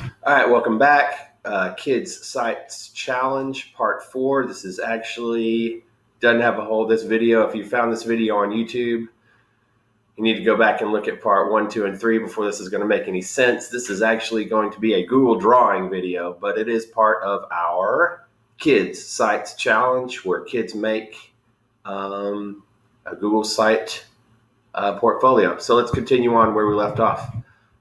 All right, welcome back. Kids Sites Challenge Part 4. This is actually, doesn't have a whole this video. If you found this video on YouTube, you need to go back and look at Part 1, 2, and 3 before this is going to make any sense. This is actually going to be a Google drawing video, but it is part of our Kids Sites Challenge where kids make a Google site portfolio. So let's continue on where we left off.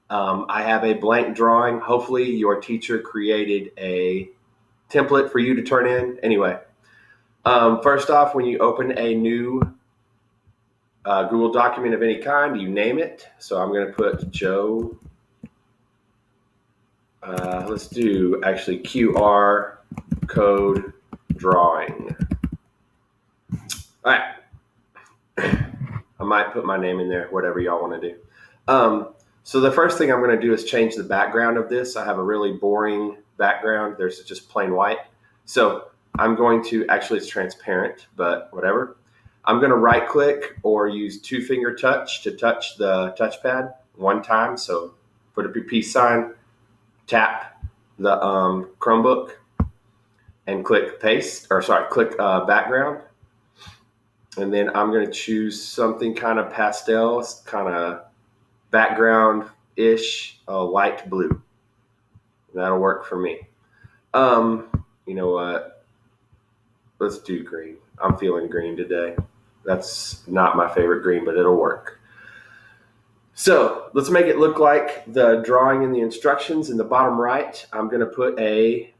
I have a blank drawing. Hopefully your teacher created a template for you to turn in. Anyway, first off, when you open a new Google document of any kind, you name it. So I'm going to put Joe. Let's do actually QR code drawing. All right. I might put my name in there, whatever y'all want to do. So the first thing I'm going to do is change the background of this. I have a really boring background. There's just plain white. So I'm going to, actually it's transparent, but whatever. I'm going to right click or use 2-finger touch to touch the touchpad one time. So put up your peace sign, tap the Chromebook and click click background. And then I'm going to choose something kind of pastel, kind of background-ish, light blue. That'll work for me. You know what? Let's do green. I'm feeling green today. That's not my favorite green, but it'll work. So let's make it look like the drawing in the instructions. In the bottom right, I'm going to put a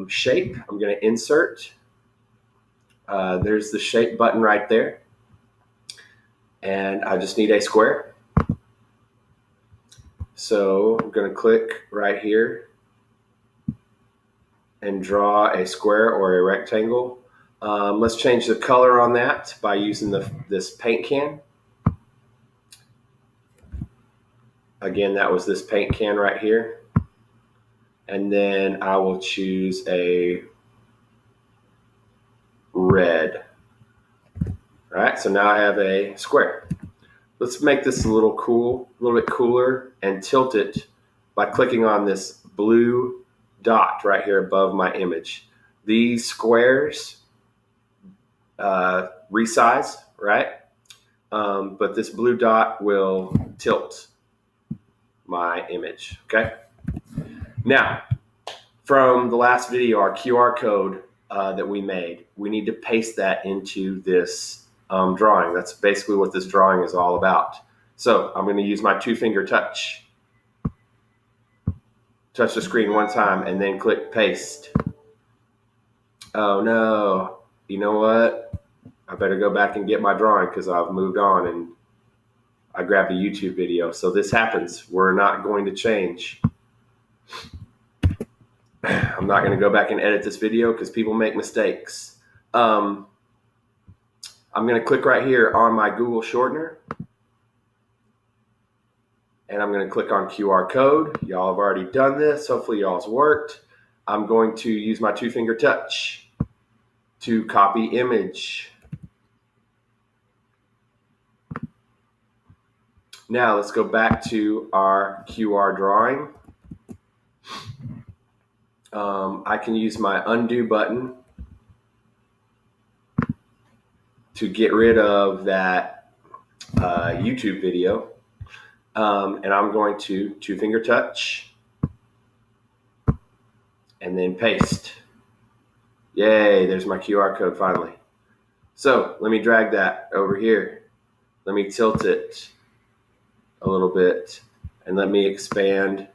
shape. I'm going to insert. There's the shape button right there. And I just need a square. So I'm going to click right here and draw a square or a rectangle. Let's change the color on that by using this paint can. Again, that was this paint can right here. And then I will choose a red. All right, so now I have a square. Let's make this a little bit cooler, and tilt it by clicking on this blue dot right here above my image. These squares resize, right? But this blue dot will tilt my image, okay? Now, from the last video, our QR code that we made, we need to paste that into this drawing. That's basically what this drawing is all about. So I'm going to use my 2-finger touch. Touch the screen one time and then click paste. Oh no, you know what? I better go back and get my drawing because I've moved on and I grabbed a YouTube video. So this happens. We're not going to change. I'm not going to go back and edit this video because people make mistakes. I'm going to click right here on my Google shortener. And I'm going to click on QR code. Y'all have already done this. Hopefully y'all's worked. I'm going to use my 2-finger touch to copy image. Now let's go back to our QR drawing. I can use my undo button to get rid of that YouTube video. And I'm going to 2-finger touch and then paste. Yay, there's my QR code finally. So let me drag that over here. Let me tilt it a little bit and let me expand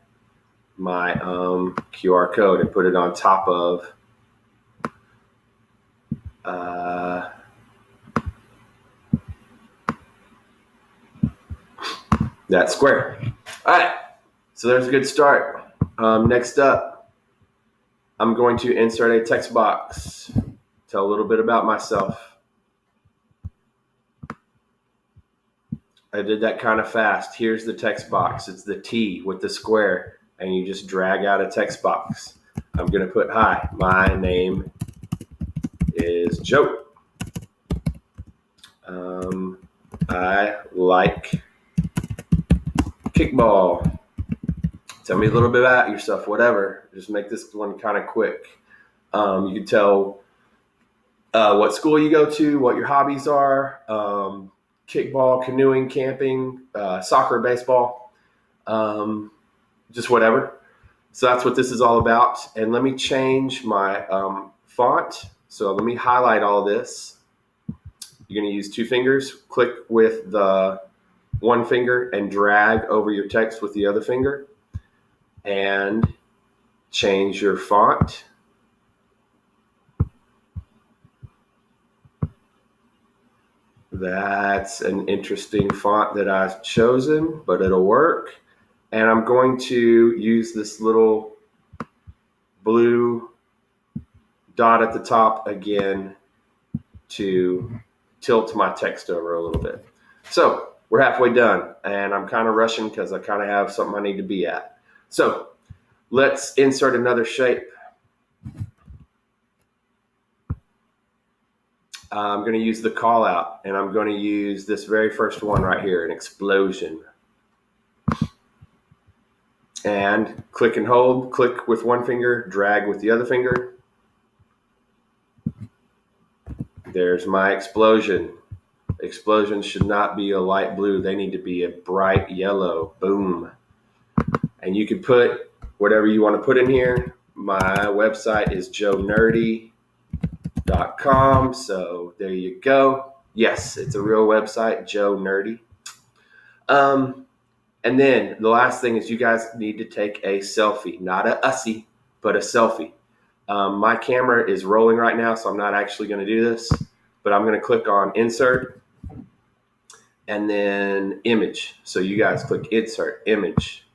my QR code and put it on top of that square. All right, so there's a good start. Next up, I'm going to insert a text box. Tell a little bit about myself. I did that kind of fast. Here's the text box. It's the T with the square, and you just drag out a text box. I'm going to put, hi, my name is Joe. I like kickball. Tell me a little bit about yourself, whatever. Just make this one kind of quick. You can tell what school you go to, what your hobbies are, kickball, canoeing, camping, soccer, baseball, just whatever. So that's what this is all about. And let me change my font. So let me highlight all this. You're going to use 2 fingers. Click with the 1 finger and drag over your text with the other finger. And change your font. That's an interesting font that I've chosen, but it'll work. And I'm going to use this little blue dot at the top again to tilt my text over a little bit. So we're halfway done, and I'm kind of rushing because I kind of have something I need to be at. So let's insert another shape. I'm going to use the call out, and I'm going to use this very first one right here, an explosion. And click and hold, click with 1 finger, drag with the other finger. There's my explosion. Explosions should not be a light blue. They need to be a bright yellow. Boom. And you can put whatever you want to put in here. My website is joenerdy.com. So there you go. Yes, it's a real website, Joe Nerdy. And then the last thing is you guys need to take a selfie, not a ussy, but a selfie. My camera is rolling right now, so I'm not actually going to do this, but I'm going to click on insert and then image. So you guys click insert image.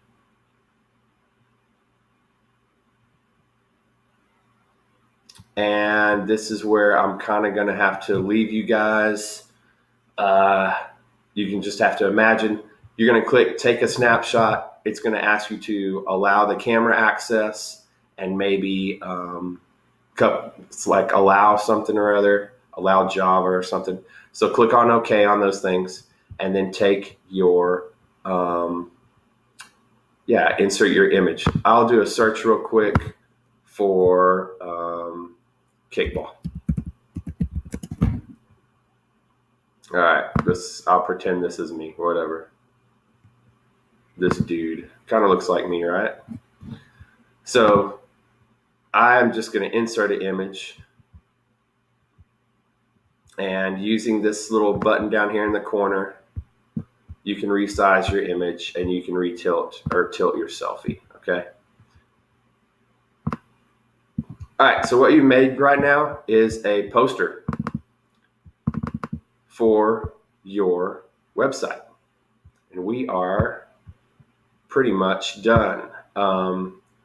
And this is where I'm kind of going to have to leave you guys. You can just have to imagine. You're going to click take a snapshot. It's going to ask you to allow the camera access and maybe it's like allow something or other, allow Java or something. So click on OK on those things and then take your, insert your image. I'll do a search real quick for kickball. All right, I'll pretend this is me, whatever. This dude kind of looks like me, right? So I'm just going to insert an image, and using this little button down here in the corner, you can resize your image and you can tilt your selfie. Okay. All right, so what you made right now is a poster for your website. And we are pretty much done.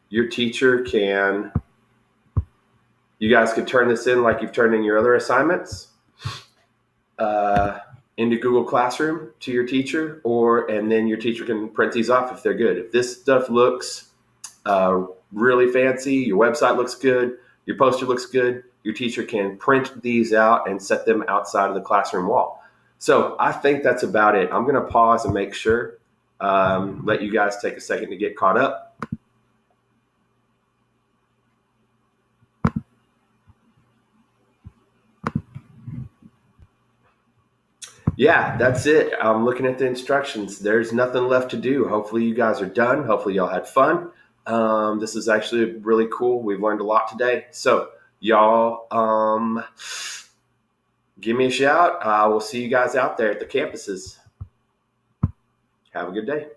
Your teacher you guys could turn this in like you've turned in your other assignments into Google Classroom to your teacher, and then your teacher can print these off if they're good. If this stuff looks really fancy, your website looks good, your poster looks good, your teacher can print these out and set them outside of the classroom wall. So I think that's about it. I'm going to pause and make sure, let you guys take a second to get caught up. Yeah, that's it. I'm looking at the instructions. There's nothing left to do. Hopefully you guys are done. Hopefully y'all had fun. This is actually really cool. We've learned a lot today. So y'all, give me a shout. We'll see you guys out there at the campuses. Have a good day.